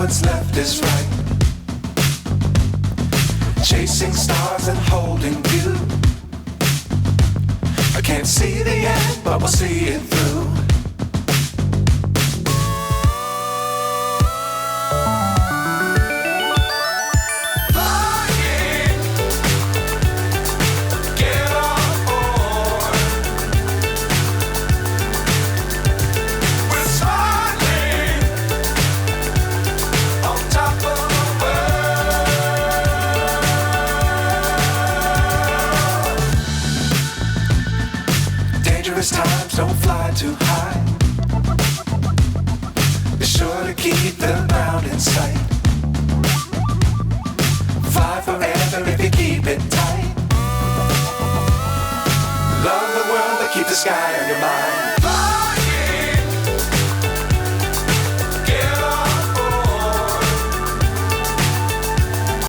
what's left is right. Chasing stars and holding you. I can't see the end, but we'll see it through. Times don't fly too high. Be sure to keep the ground in sight. Fly forever if you keep it tight. Love the world but keep the sky on your mind.